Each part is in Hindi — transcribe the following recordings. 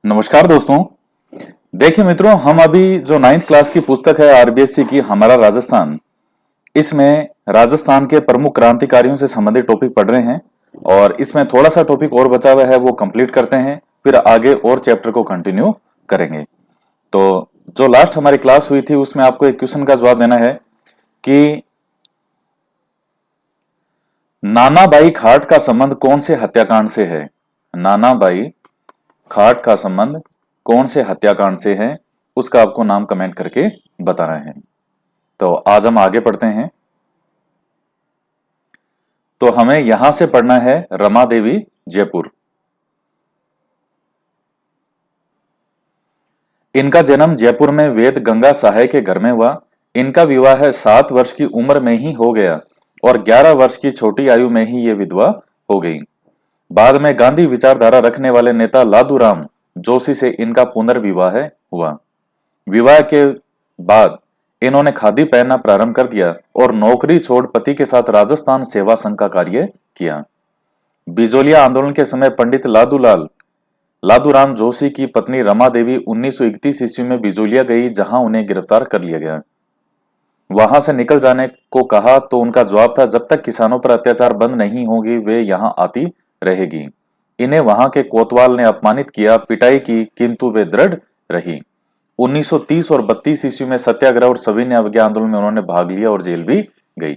नमस्कार दोस्तों। देखिए मित्रों, हम अभी जो 9th क्लास की पुस्तक है आरबीएससी की हमारा राजस्थान, इसमें राजस्थान के प्रमुख क्रांतिकारियों से संबंधित टॉपिक पढ़ रहे हैं और इसमें थोड़ा सा टॉपिक और बचा हुआ है, वो कंप्लीट करते हैं, फिर आगे और चैप्टर को कंटिन्यू करेंगे। तो जो लास्ट हमारी क्लास हुई थी उसमें आपको एक क्वेश्चन का जवाब देना है कि नानाबाई खाट का संबंध कौन से हत्याकांड से है। नानाबाई खाट का संबंध कौन से हत्याकांड से है, उसका आपको नाम कमेंट करके बताना है। तो आज हम आगे पढ़ते हैं। तो हमें यहां से पढ़ना है रमा देवी जयपुर। इनका जन्म जयपुर में वेद गंगा सहाय के घर में हुआ। इनका विवाह 7 वर्ष की उम्र में ही हो गया और 11 वर्ष की छोटी आयु में ही ये विधवा हो गई। बाद में गांधी विचारधारा रखने वाले नेता लादूराम जोशी से इनका पुनर्विवाह हुआ। विवाह के बाद इन्होंने खादी पहनना प्रारंभ कर दिया और नौकरी छोड़ पति के साथ राजस्थान सेवा संघ का कार्य किया। बिजोलिया आंदोलन के समय पंडित लादूराम जोशी की पत्नी रमा देवी 1931 ईस्वी में बिजोलिया गई, जहां उन्हें गिरफ्तार कर लिया गया। वहां से निकल जाने को कहा तो उनका जवाब था, जब तक किसानों पर अत्याचार बंद नहीं होगी वे यहां आती रहेगी। इन्हें वहां के कोतवाल ने अपमानित किया, पिटाई की, किंतु वे दृढ़ रही। 1930 और 32 ईस्वी में सत्याग्रह और सविनय अवज्ञा आंदोलन में उन्होंने भाग लिया और जेल भी गई।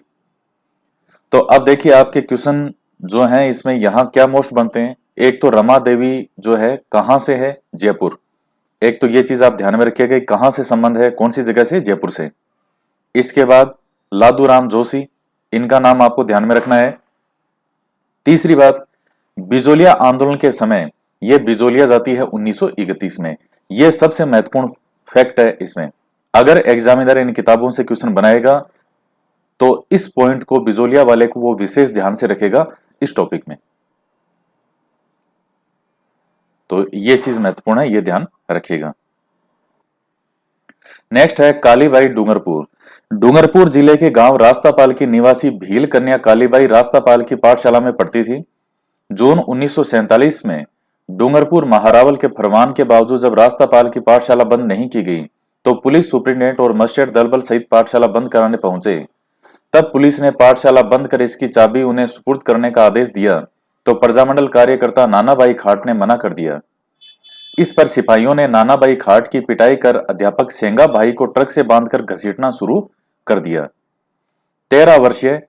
तो अब देखिए आपके क्वेश्चन जो हैं इसमें यहां क्या मोस्ट बनते हैं। एक तो रमा देवी जो है कहां से है, जयपुर। एक तो ये चीज आप ध्यान में रखिएगा, कहां से संबंध है, कौन सी जगह से, जयपुर से। इसके बाद लादूराम जोशी, इनका नाम आपको ध्यान में रखना है। तीसरी बात, बिजोलिया आंदोलन के समय यह बिजोलिया जाती है 1931 में। यह सबसे महत्वपूर्ण फैक्ट है इसमें। अगर एग्जामिनर इन किताबों से क्वेश्चन बनाएगा तो इस पॉइंट को, बिजोलिया वाले को, वो विशेष ध्यान से रखेगा इस टॉपिक में। तो यह चीज महत्वपूर्ण है, यह ध्यान रखिएगा। नेक्स्ट है कालीबाई डूंगरपुर। डूंगरपुर जिले के गांव रास्तापाल की निवासी भील कन्या कालीबाई रास्तापाल की पाठशाला में पढ़ती थी। जून 1947 में डूंगरपुर महारावल के फरमान के बावजूद जब रास्तापाल की पाठशाला बंद नहीं की गई तो पुलिस सुप्रिंटेंडेंट और मजिस्ट्रेट दलबल सहित पाठशाला बंद कराने पहुंचे। तब पुलिस ने पाठशाला बंद कर इसकी चाबी उन्हें सुपुर्द करने का आदेश दिया तो प्रजामंडल कार्यकर्ता नानाबाई खाट ने मना कर दिया। इस पर सिपाहियों ने नानाबाई खाट की पिटाई कर अध्यापक सेंगा भाई को ट्रक से बांधकर घसीटना शुरू कर दिया। 13 वर्षीय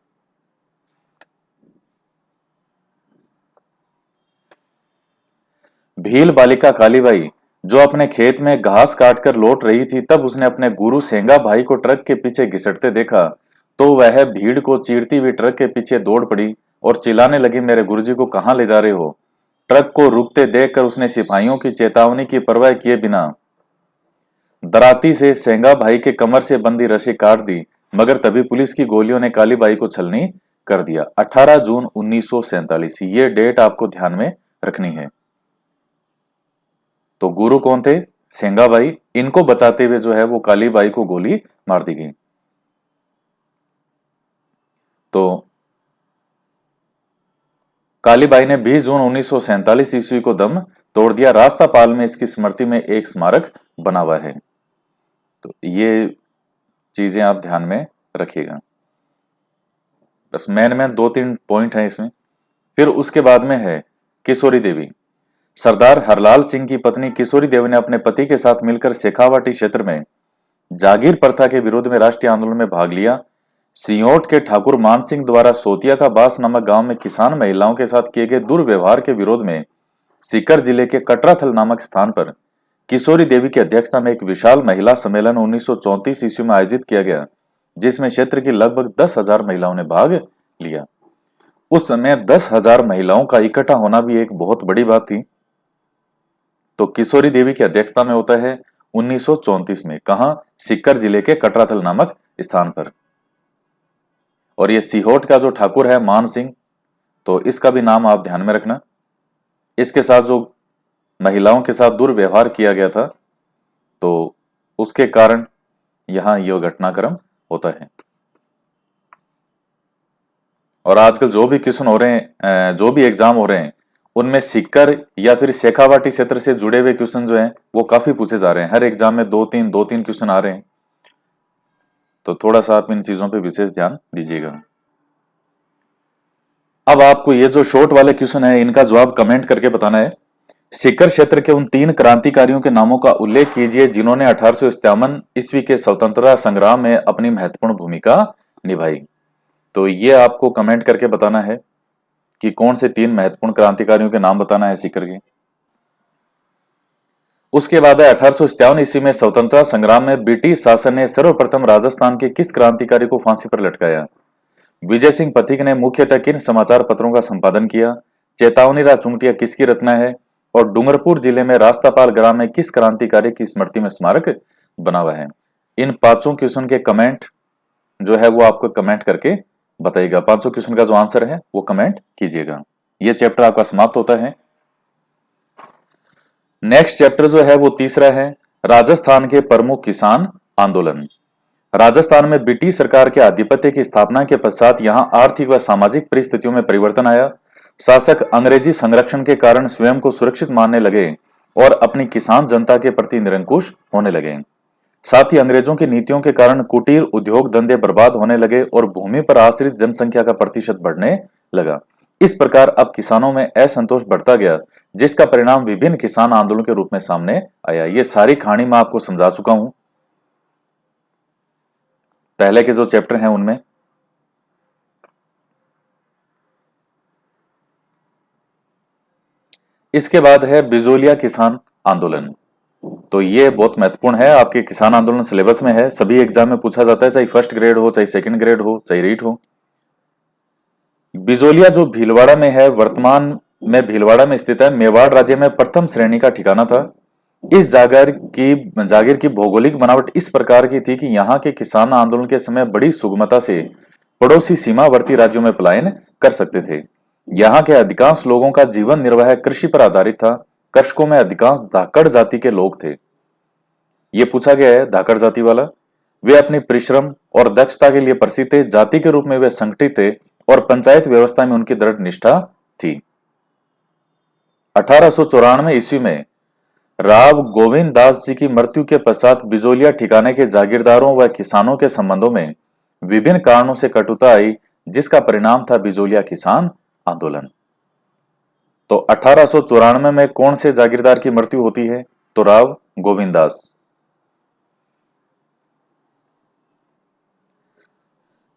भील बालिका कालीबाई जो अपने खेत में घास काटकर लौट रही थी, तब उसने अपने गुरु सेंगा भाई को ट्रक के पीछे घिसटते देखा तो वह भीड़ को चीरती हुई ट्रक के पीछे दौड़ पड़ी और चिल्लाने लगी, मेरे गुरुजी को कहां ले जा रहे हो। ट्रक को रुकते देखकर उसने सिपाहियों की चेतावनी की परवाह किए बिना दराती से सेंगा भाई के कमर से बंधी रस्सी काट दी, मगर तभी पुलिस की गोलियों ने कालीबाई को छलनी कर दिया। 18 जून 1947, ये डेट आपको ध्यान में रखनी है। तो गुरु कौन थे, सेंगा भाई। इनको बचाते हुए जो है वो कालीबाई को गोली मार दी गई। तो कालीबाई ने 20 जून 1947 ईस्वी को दम तोड़ दिया। रास्तापाल में इसकी स्मृति में एक स्मारक बना हुआ है। तो ये चीजें आप ध्यान में रखिएगा। बस मेन 2-3 पॉइंट हैं इसमें। फिर उसके बाद में है किशोरी देवी। सरदार हरलाल सिंह की पत्नी किशोरी देवी ने अपने पति के साथ मिलकर शेखावाटी क्षेत्र में जागीर प्रथा के विरोध में राष्ट्रीय आंदोलन में भाग लिया। सियोट के ठाकुर मान सिंह द्वारा सोतिया का बास नामक गांव में किसान महिलाओं के साथ किए गए दुर्व्यवहार के विरोध में सीकर जिले के कटराथल नामक स्थान पर किशोरी देवी की अध्यक्षता में एक विशाल महिला सम्मेलन 1934 ईस्वी में आयोजित किया गया, जिसमें क्षेत्र की लगभग 10,000 महिलाओं ने भाग लिया। उस समय 10,000 महिलाओं का इकट्ठा होना भी एक बहुत बड़ी बात थी। तो किशोरी देवी की अध्यक्षता में होता है 1934 में, कहा, सीकर जिले के कटराथल नामक स्थान पर। और ये सीहोट का जो ठाकुर है मान सिंह, तो इसका भी नाम आप ध्यान में रखना। इसके साथ जो महिलाओं के साथ दुर्व्यवहार किया गया था, तो उसके कारण यहां यह घटनाक्रम होता है। और आजकल जो भी क्वेश्चन हो रहे हैं, जो भी एग्जाम हो रहे हैं, उनमें सीकर या फिर शेखावाटी क्षेत्र से जुड़े हुए क्वेश्चन जो हैं वो काफी पूछे जा रहे हैं। हर एग्जाम में दो तीन क्वेश्चन आ रहे हैं, तो थोड़ा सा आप इन चीजों पे विशेष ध्यान दीजिएगा। अब आपको ये जो शॉर्ट वाले क्वेश्चन है इनका जवाब कमेंट करके बताना है। सीकर क्षेत्र के उन 3 क्रांतिकारियों के नामों का उल्लेख कीजिए जिन्होंने 1851 ईस्वी के स्वतंत्रता संग्राम में अपनी महत्वपूर्ण भूमिका निभाई। तो ये आपको कमेंट करके बताना है कि कौन से 3 महत्वपूर्ण क्रांतिकारियों के नाम बताना है सीकर के। उसके बाद है 1857 ईस्वी में स्वतंत्रता संग्राम में ब्रिटिश शासन ने सर्वप्रथम राजस्थान के किस क्रांतिकारी को फांसी पर लटकाया? विजय सिंह पथिक ने मुख्यतः किन समाचार पत्रों का संपादन किया? चेतावनी रा चुंगटिया किसकी रचना है? और डूंगरपुर जिले में रास्तापाल ग्राम में किस क्रांतिकारी की स्मृति में स्मारक बना हुआ है? इन 5 क्वेश्चन के कमेंट जो है वो आपको कमेंट करके बताइएगा। 5 क्वेश्चन का जो आंसर है वो कमेंट कीजिएगा। ये चैप्टर आपका समाप्त होता है। नेक्स्ट चैप्टर जो है वो तीसरा है, राजस्थान के प्रमुख किसान आंदोलन। राजस्थान में ब्रिटिश सरकार के आधिपत्य की स्थापना के पश्चात यहां आर्थिक व सामाजिक परिस्थितियों में परिवर्तन आया। शासक अंग्रेजी संरक्षण के कारण स्वयं को सुरक्षित मानने लगे और अपनी किसान जनता के प्रति निरंकुश होने लगे। साथ ही अंग्रेजों की नीतियों के कारण कुटीर उद्योग धंधे बर्बाद होने लगे और भूमि पर आश्रित जनसंख्या का प्रतिशत बढ़ने लगा। इस प्रकार अब किसानों में असंतोष बढ़ता गया, जिसका परिणाम विभिन्न किसान आंदोलन के रूप में सामने आया। ये सारी कहानी मैं आपको समझा चुका हूं पहले के जो चैप्टर हैं उनमें। इसके बाद है बिजोलिया किसान आंदोलन। तो ये बहुत महत्वपूर्ण है, आपके किसान आंदोलन सिलेबस में है, सभी एग्जाम में पूछा जाता है, चाहे फर्स्ट ग्रेड हो, चाहे सेकंड ग्रेड हो, चाहे रीट हो। बिजोलिया जो भीलवाड़ा में है, वर्तमान में भीलवाड़ा में स्थित है, मेवाड़ राज्य में प्रथम श्रेणी का ठिकाना था। इस जागीर की भौगोलिक बनावट इस प्रकार की थी कि यहाँ के किसान आंदोलन के समय बड़ी सुगमता से पड़ोसी सीमावर्ती राज्यों में पलायन कर सकते थे। यहाँ के अधिकांश लोगों का जीवन निर्वाह कृषि पर आधारित था। कृषकों में अधिकांश धाकड़ जाति के लोग थे। ये पूछा गया है धाकड़ जाति वाला। वे अपनी परिश्रम और दक्षता के लिए प्रसिद्ध थे। जाति के रूप में वे संगठित थे और पंचायत व्यवस्था में उनकी दृढ़ निष्ठा थी। 1894 ईस्वी में राव गोविंद दास जी की मृत्यु के पश्चात बिजोलिया ठिकाने के जागीरदारों व किसानों के संबंधों में विभिन्न कारणों से कटुता आई, जिसका परिणाम था बिजोलिया किसान आंदोलन। तो 1894 में कौन से जागीरदार की मृत्यु होती है? तो राव गोविंद दास।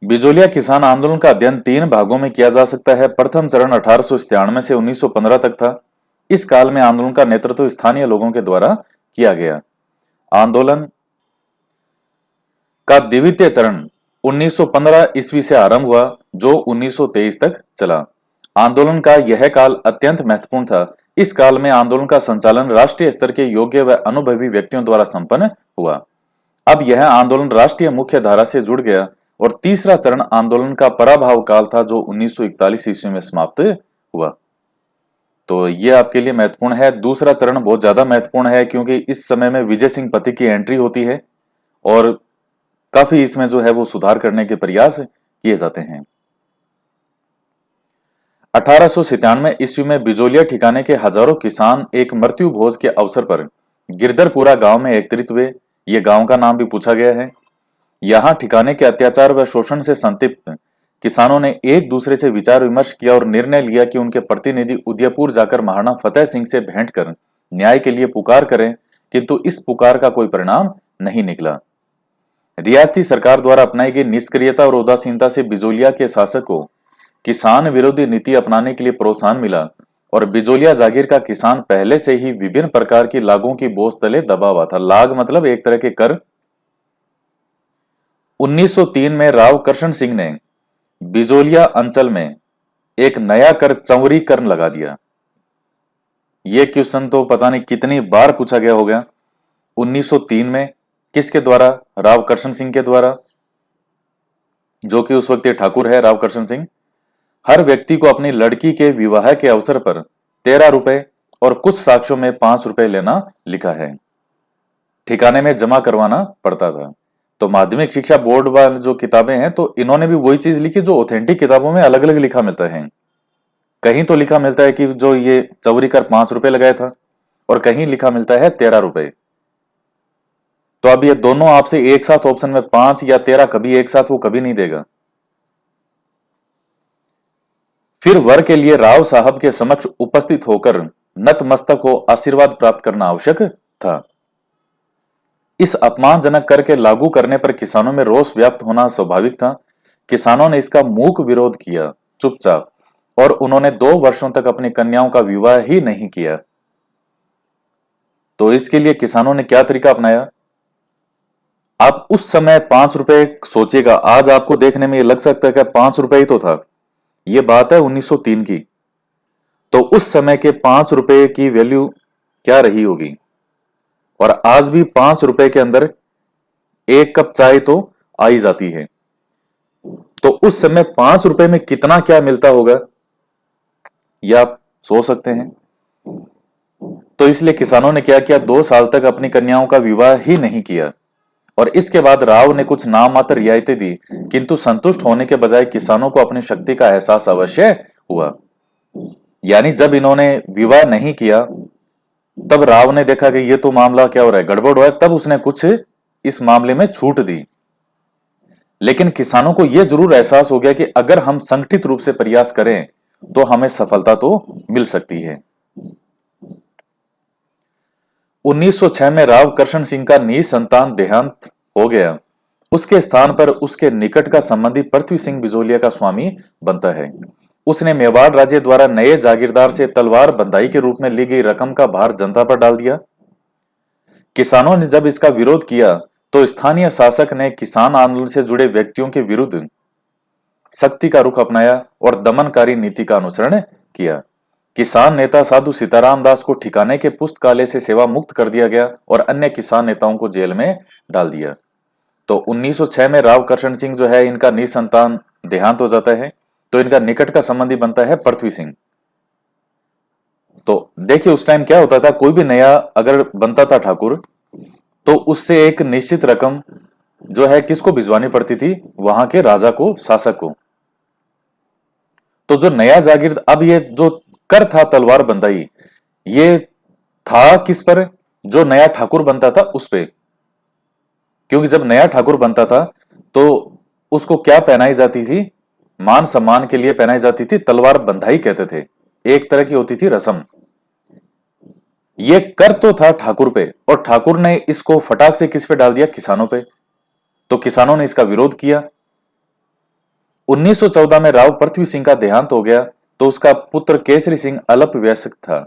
बिजोलिया किसान आंदोलन का अध्ययन 3 भागों में किया जा सकता है। प्रथम चरण 1897 से 1915 तक था। इस काल में आंदोलन का नेतृत्व स्थानीय लोगों के द्वारा किया गया। आंदोलन का द्वितीय चरण 1915 ईस्वी से आरंभ हुआ, जो 1923 तक चला। आंदोलन का यह काल अत्यंत महत्वपूर्ण था। इस काल में आंदोलन का संचालन राष्ट्रीय स्तर के योग्य व अनुभवी व्यक्तियों द्वारा संपन्न हुआ। अब यह आंदोलन राष्ट्रीय मुख्य धारा से जुड़ गया और तीसरा चरण आंदोलन का पराभव काल था, जो 1941 ईस्वी में समाप्त हुआ। तो यह आपके लिए महत्वपूर्ण है। दूसरा चरण बहुत ज्यादा महत्वपूर्ण है क्योंकि इस समय में विजय सिंह पथिक की एंट्री होती है और काफी इसमें जो है वो सुधार करने के प्रयास किए जाते हैं। 1897 ईस्वी में बिजोलिया ठिकाने के हजारों किसान एक मृत्यु भोज के अवसर पर गिरधरपुरा गांव में एकत्रित हुए। यह गांव का नाम भी पूछा गया है। यहां ठिकाने के अत्याचार व शोषण से संतप्त किसानों ने एक दूसरे से विचार विमर्श किया और निर्णय लिया कि उनके प्रतिनिधि उदयपुर जाकर महाराणा फतेह सिंह से भेंट कर न्याय के लिए पुकार करें, किंतु इस पुकार का कोई परिणाम नहीं निकला। रियासती सरकार द्वारा अपनाई गई निष्क्रियता और उदासीनता से बिजोलिया के शासक को किसान विरोधी नीति अपनाने के लिए प्रोत्साहन मिला और बिजोलिया जागीर का किसान पहले से ही विभिन्न प्रकार की लागों की बोझ तले दबा हुआ था। लाग मतलब एक तरह के कर। 1903 में राव कृष्ण सिंह ने बिजोलिया अंचल में एक नया कर चौरी कर लगा दिया। यह क्वेश्चन तो पता नहीं कितनी बार पूछा गया होगा। 1903 में किसके द्वारा? राव कृष्ण सिंह के द्वारा, जो कि उस वक्त ठाकुर है राव कृष्ण सिंह। हर व्यक्ति को अपनी लड़की के विवाह के अवसर पर 13 रुपए और कुछ साक्ष्यों में 5 रुपए लेना लिखा है। ठिकाने में जमा करवाना पड़ता था। तो माध्यमिक शिक्षा बोर्ड वाली जो किताबें हैं तो इन्होंने भी वही चीज लिखी जो ऑथेंटिक किताबों में अलग अलग लिखा मिलता है। कहीं तो लिखा मिलता है कि जो ये चोरी कर 5 रुपए लगाया था, और कहीं लिखा मिलता है 13 रुपए। तो अब ये दोनों आपसे एक साथ ऑप्शन में 5 या 13 कभी एक साथ वो कभी नहीं देगा। फिर वर के लिए राव साहब के समक्ष उपस्थित होकर नतमस्तक हो आशीर्वाद प्राप्त करना आवश्यक था। इस अपमानजनक कर के लागू करने पर किसानों में रोष व्याप्त होना स्वाभाविक था। किसानों ने इसका मूक विरोध किया चुपचाप, और उन्होंने 2 वर्षों तक अपनी कन्याओं का विवाह ही नहीं किया। तो इसके लिए किसानों ने क्या तरीका अपनाया? आप उस समय 5 रुपए सोचिएगा, आज आपको देखने में ये लग सकता है कि 5 रुपए ही तो था। ये बात है 1903 की। तो उस समय के 5 रुपए की वैल्यू क्या रही होगी? और आज भी 5 रुपए के अंदर एक कप चाय तो आ ही जाती है। तो उस समय 5 रुपए में कितना क्या मिलता होगा, यह आप सोच सकते हैं। तो इसलिए किसानों ने क्या किया, 2 साल तक अपनी कन्याओं का विवाह ही नहीं किया। और इसके बाद राव ने कुछ नाम मात्र रियायतें दी, किंतु संतुष्ट होने के बजाय किसानों को अपनी शक्ति का एहसास अवश्य हुआ। यानी जब इन्होंने विवाह नहीं किया, तब राव ने देखा कि ये तो मामला क्या हो रहा है, गड़बड़ हो रहा है, तब उसने कुछ इस मामले में छूट दी। लेकिन किसानों को यह जरूर एहसास हो गया कि अगर हम संगठित रूप से प्रयास करें तो हमें सफलता तो मिल सकती है। 1906 में राव कृष्ण सिंह का निसंतान देहांत हो गया। उसके स्थान पर उसके निकट का संबंधी पृथ्वी सिंह बिजोलिया का स्वामी बनता है। उसने मेवाड़ राज्य द्वारा नए जागीरदार से तलवार बंधाई के रूप में ली गई रकम का भार जनता पर डाल दिया। किसानों ने जब इसका विरोध किया तो स्थानीय शासक ने किसान आंदोलन से जुड़े व्यक्तियों के विरुद्ध सख्ती का रुख अपनाया और दमनकारी नीति का अनुसरण किया। किसान नेता साधु सीताराम दास को ठिकाने के पुस्तकालय से सेवा मुक्त कर दिया गया और अन्य किसान नेताओं को जेल में डाल दिया। तो 1906 में राव कृष्ण सिंह जो है, इनका निसंतान देहांत हो जाता है। तो इनका निकट का संबंधी बनता है पृथ्वी सिंह। तो देखिए उस टाइम क्या होता था, कोई भी नया अगर बनता था ठाकुर, तो उससे एक निश्चित रकम जो है किसको भिजवानी पड़ती थी, वहां के राजा को, शासक को। तो जो नया जागीर, अब ये जो कर था तलवार बंदाई, ये था किस पर? जो नया ठाकुर बनता था उस पे। क्योंकि जब नया ठाकुर बनता था तो उसको क्या पहनाई जाती थी, मान सम्मान के लिए पहनाई जाती थी तलवार बंधाई कहते थे, एक तरह की होती थी रस्म। ये कर तो था ठाकुर पे, और ठाकुर ने इसको फटाक से किस पे डाल दिया, किसानों पे। तो किसानों ने इसका विरोध किया। 1914 में राव पृथ्वी सिंह का देहांत हो गया तो उसका पुत्र केसरी सिंह अल्पवयस्क था,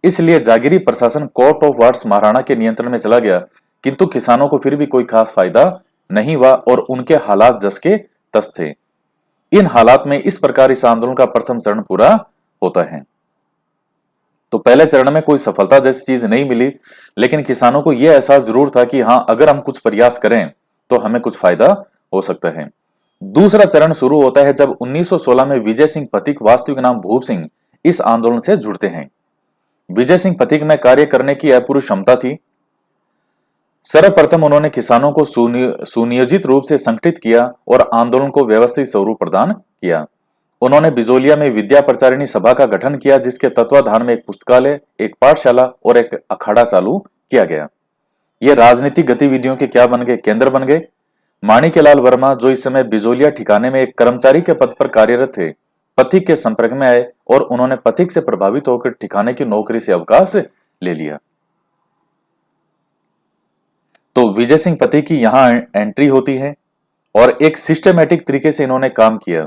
इसलिए जागीरी प्रशासन कोर्ट ऑफ वार्ड्स महाराणा के नियंत्रण में चला गया। किंतु किसानों को फिर भी कोई खास फायदा नहीं हुआ और उनके हालात जस के तस थे। इन हालात में इस प्रकार इस आंदोलन का प्रथम चरण पूरा होता है। तो पहले चरण में कोई सफलता जैसी चीज नहीं मिली, लेकिन किसानों को यह एहसास जरूर था कि हां, अगर हम कुछ प्रयास करें तो हमें कुछ फायदा हो सकता है। दूसरा चरण शुरू होता है जब 1916 में विजय सिंह पथिक, वास्तविक नाम भूप सिंह, इस आंदोलन से जुड़ते हैं। विजय सिंह पथिक में कार्य करने की अपूर्व क्षमता थी। सर्वप्रथम उन्होंने किसानों को सुनियोजित रूप से संगठित किया और आंदोलन को व्यवस्थित स्वरूप प्रदान किया। उन्होंने बिजोलिया में विद्या प्रचारिणी सभा का गठन किया, जिसके तत्वाधान में एक पुस्तकालय, एक पाठशाला और एक अखाड़ा चालू किया गया। ये राजनीतिक गतिविधियों के क्या बन गए, केंद्र बन गए। माणिक्यलाल वर्मा, जो इस समय बिजोलिया ठिकाने में एक कर्मचारी के पद पर कार्यरत थे, पथिक के संपर्क में आए और उन्होंने पथिक से प्रभावित होकर ठिकाने की नौकरी से अवकाश ले लिया। तो विजय सिंह पथिक की यहां एंट्री होती है और एक सिस्टमेटिक तरीके से इन्होंने काम किया।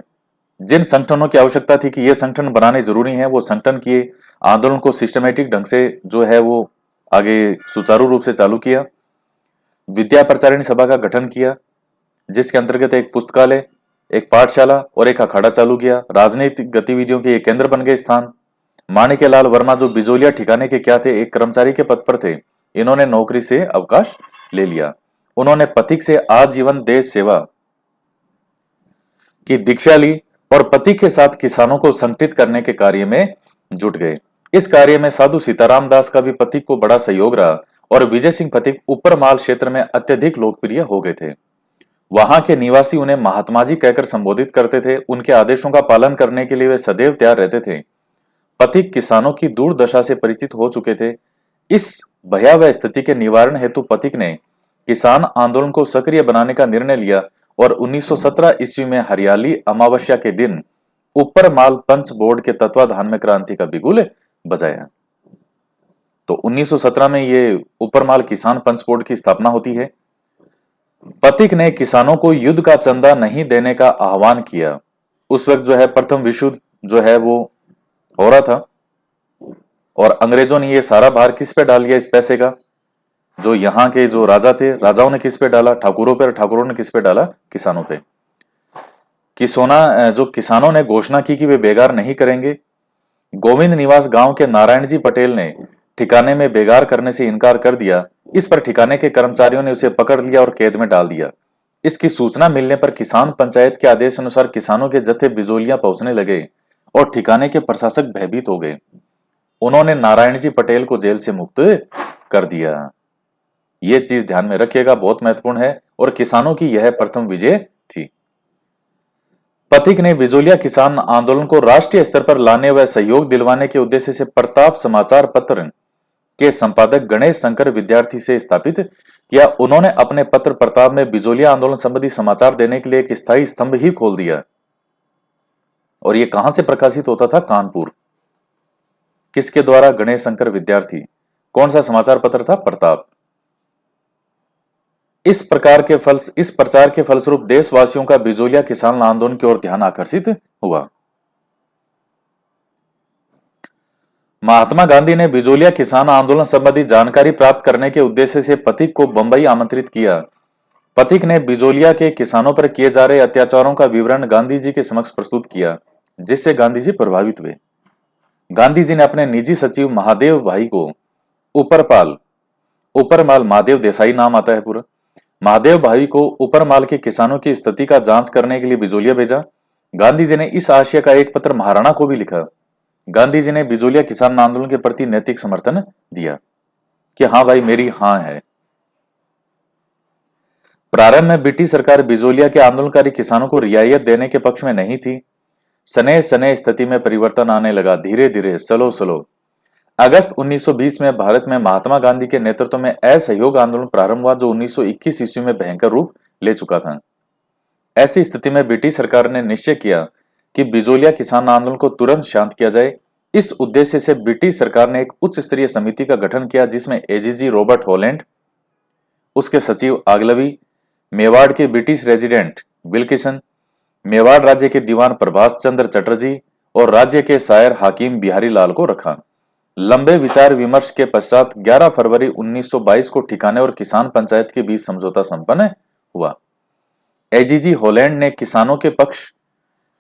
जिन संगठनों की आवश्यकता थी कि ये संगठन बनाने जरूरी है, वो संगठन किए। आंदोलन को सिस्टमेटिक ढंग से जो है वो आगे सुचारू रूप से चालू किया। विद्या प्रचारिणी सभा का गठन किया, जिसके अंतर्गत एक पुस्तकालय, एक पाठशाला और एक अखाड़ा चालू किया। राजनीतिक गतिविधियों के ये केंद्र बन गए स्थान। माणिक्यलाल वर्मा, जो बिजोलिया ठिकाने के क्या थे, एक कर्मचारी के पद पर थे, इन्होंने नौकरी से अवकाश ले लिया। उन्होंने पथिक से आजीवन देश सेवा की दीक्षा ली और पथिक के साथ किसानों को संगठित करने के कार्य में जुट गए। इस कार्य में साधु सीताराम दास का भी पथिक को बड़ा सहयोग रहा और विजय सिंह पथिक ऊपर माल क्षेत्र में अत्यधिक लोकप्रिय हो गए थे। वहां के निवासी उन्हें महात्मा जी कहकर संबोधित करते थे। उनके आदेशों का पालन करने के लिए वे सदैव तैयार रहते थे। पथिक किसानों की दुर्दशा से परिचित हो चुके थे। इस भयावह स्थिति के निवारण हेतु पथिक ने किसान आंदोलन को सक्रिय बनाने का निर्णय लिया और 1917 ईस्वी में हरियाली अमावस्या के दिन ऊपर माल पंच बोर्ड के तत्वाधान में क्रांति का बिगुल बजाया। तो 1917 में ये ऊपरमाल किसान पंच बोर्ड की स्थापना होती है। पथिक ने किसानों को युद्ध का चंदा नहीं देने का आह्वान किया। उस वक्त जो है प्रथम विश्व युद्ध जो है वो हो रहा था और अंग्रेजों ने ये सारा भार किस पे डाल दिया इस पैसे का? जो यहाँ के जो राजा थे, राजाओं ने किस पे डाला? ठाकुरों पे। और ठाकुरों ने किस पे डाला? किसानों पे। कि सोना जो किसानों ने घोषणा की कि वे बेगार नहीं करेंगे। गोविंद निवास गांव के नारायण जी पटेल ने ठिकाने में बेगार करने से इनकार कर दिया। इस पर ठिकाने के कर्मचारियों ने उसे पकड़ लिया और कैद में डाल दिया। इसकी सूचना मिलने पर किसान पंचायत के आदेश अनुसार किसानों के जत्थे बिजोलियां पहुंचने लगे और ठिकाने के प्रशासक भयभीत हो गए। उन्होंने नारायण जी पटेल को जेल से मुक्त कर दिया। यह चीज ध्यान में रखिएगा, बहुत महत्वपूर्ण है। और किसानों की यह प्रथम विजय थी। पथिक ने बिजोलिया किसान आंदोलन को राष्ट्रीय स्तर पर लाने व सहयोग दिलवाने के उद्देश्य से प्रताप समाचार पत्र के संपादक गणेश शंकर विद्यार्थी से स्थापित किया। उन्होंने अपने पत्र प्रताप में बिजोलिया आंदोलन संबंधी समाचार देने के लिए एक स्थायी स्तंभ ही खोल दिया। और यह कहां से प्रकाशित होता था? कानपुर। किसके द्वारा? गणेश शंकर विद्यार्थी। कौन सा समाचार पत्र था? प्रताप। इस प्रचार के फलस्वरूप देशवासियों का बिजोलिया किसान आंदोलन की ओर ध्यान आकर्षित हुआ। महात्मा गांधी ने बिजोलिया किसान आंदोलन संबंधी जानकारी प्राप्त करने के उद्देश्य से पथिक को बंबई आमंत्रित किया। पथिक ने बिजोलिया के किसानों पर किए जा रहे अत्याचारों का विवरण गांधी जी के समक्ष प्रस्तुत किया, जिससे गांधी जी प्रभावित हुए। गांधी जी ने अपने निजी सचिव महादेव भाई को ऊपरमाल महादेव देसाई नाम आता है पूरा, महादेव भाई को ऊपरमाल के किसानों की स्थिति का जांच करने के लिए बिजोलिया भेजा। गांधी जी ने इस आशय का एक पत्र महाराणा को भी लिखा। गांधी जी ने बिजोलिया किसान आंदोलन के प्रति नैतिक समर्थन दिया कि हाँ भाई मेरी हाँ है। प्रारंभ में ब्रिटिश सरकार बिजोलिया के आंदोलनकारी किसानों को रियायत देने के पक्ष में नहीं थी। सने सने स्थिति में परिवर्तन आने लगा, धीरे धीरे, स्लो स्लो। अगस्त 1920 में भारत में महात्मा गांधी के नेतृत्व में असहयोग आंदोलन प्रारंभ हुआ, जो 1921 ईस्वी में भयंकर रूप ले चुका था। ऐसी स्थिति में ब्रिटिश सरकार ने निश्चय किया कि बिजोलिया किसान आंदोलन को तुरंत शांत किया जाए। इस उद्देश्य से ब्रिटिश सरकार ने एक उच्च स्तरीय समिति का गठन किया, जिसमें एजीजी रॉबर्ट हॉलैंड, उसके सचिव आगलवी, मेवाड़ के ब्रिटिश रेजिडेंट विल्किसन, मेवाड़ राज्य के दीवान प्रभाष चंद्र चटर्जी और राज्य के शायर हाकिम बिहारी लाल को रखा। लंबे विचार विमर्श के पश्चात 11 फरवरी 1922 को ठिकाने और किसान पंचायत के बीच समझौता संपन्न हुआ। एजीजी हॉलैंड ने किसानों के पक्ष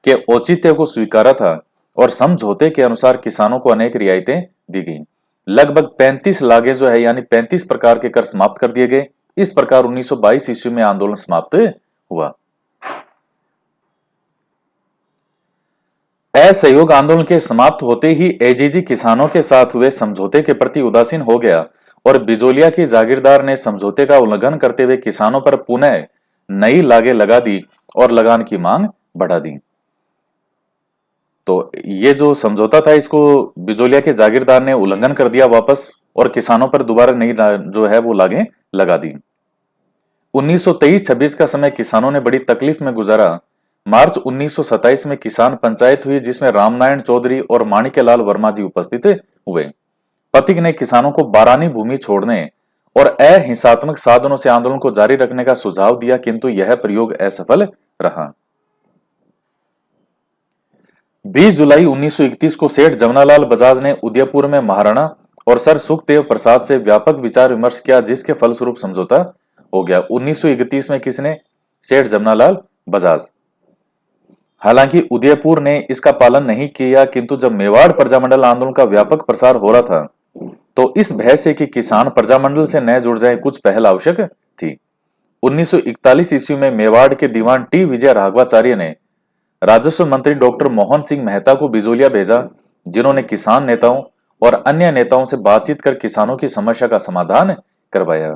के औचित्य को स्वीकारा था और समझौते के अनुसार किसानों को अनेक रियायतें दी गई। लगभग 35 लागे जो है यानी 35 प्रकार के कर समाप्त कर दिए गए। इस प्रकार 1922 ईस्वी में आंदोलन समाप्त हुआ। असहयोग आंदोलन के समाप्त होते ही एजीजी किसानों के साथ हुए समझौते के प्रति उदासीन हो गया और बिजोलिया की जागीरदार ने समझौते का उल्लंघन करते हुए किसानों पर पुनः नई लागे लगा दी और लगान की मांग बढ़ा दी। तो ये जो समझौता था इसको बिजोलिया के जागीरदार ने उल्लंघन कर दिया वापस और किसानों पर दोबारा नई जो है वो लागे लगा दी। 1923-26 का समय किसानों ने बड़ी तकलीफ में गुजारा। मार्च 1927 में किसान पंचायत हुई, जिसमें रामनारायण चौधरी और माणिक्यलाल वर्मा जी उपस्थित हुए। पथिक ने किसानों को बारानी भूमि छोड़ने और अहिंसात्मक साधनों से आंदोलन को जारी रखने का सुझाव दिया, किंतु यह प्रयोग असफल रहा। 20 जुलाई 1931 को सेठ जमनालाल बजाज ने उदयपुर में महाराणा और सर सुखदेव प्रसाद से व्यापक विचार विमर्श किया, जिसके फलस्वरूप समझौता हो गया। 1931 में किसने? सेठ जमनालाल बजाज। हालांकि उदयपुर ने इसका पालन नहीं किया, किंतु जब मेवाड़ प्रजामंडल आंदोलन का व्यापक प्रसार हो रहा था तो इस भय से कि किसान प्रजामंडल से न जुड़ जाए कुछ पहल आवश्यक थी। 1941 ईस्वी में मेवाड़ के दीवान टी विजय राघवाचार्य ने राजस्व मंत्री डॉक्टर मोहन सिंह मेहता को बिजोलिया भेजा, जिन्होंने किसान नेताओं और अन्य नेताओं से बातचीत कर किसानों की समस्या का समाधान करवाया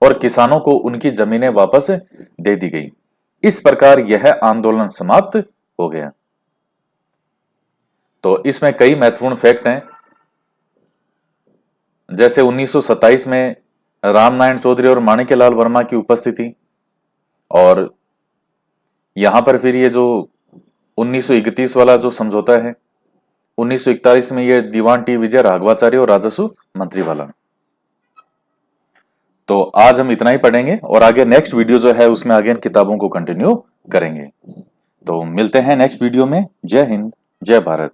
और किसानों को उनकी जमीनें वापस दे दी गई। इस प्रकार यह आंदोलन समाप्त हो गया। तो इसमें कई महत्वपूर्ण फैक्ट हैं, जैसे 1927 में रामनारायण चौधरी और माणिक्यलाल वर्मा की उपस्थिति, और यहां पर फिर ये जो 1931 वाला जो समझौता है, 1941 में ये दीवान टी विजय राघवाचार्य और राजस्व मंत्री वाला। तो आज हम इतना ही पढ़ेंगे और आगे नेक्स्ट वीडियो जो है उसमें आगे इन किताबों को कंटिन्यू करेंगे। तो मिलते हैं नेक्स्ट वीडियो में। जय हिंद, जय भारत।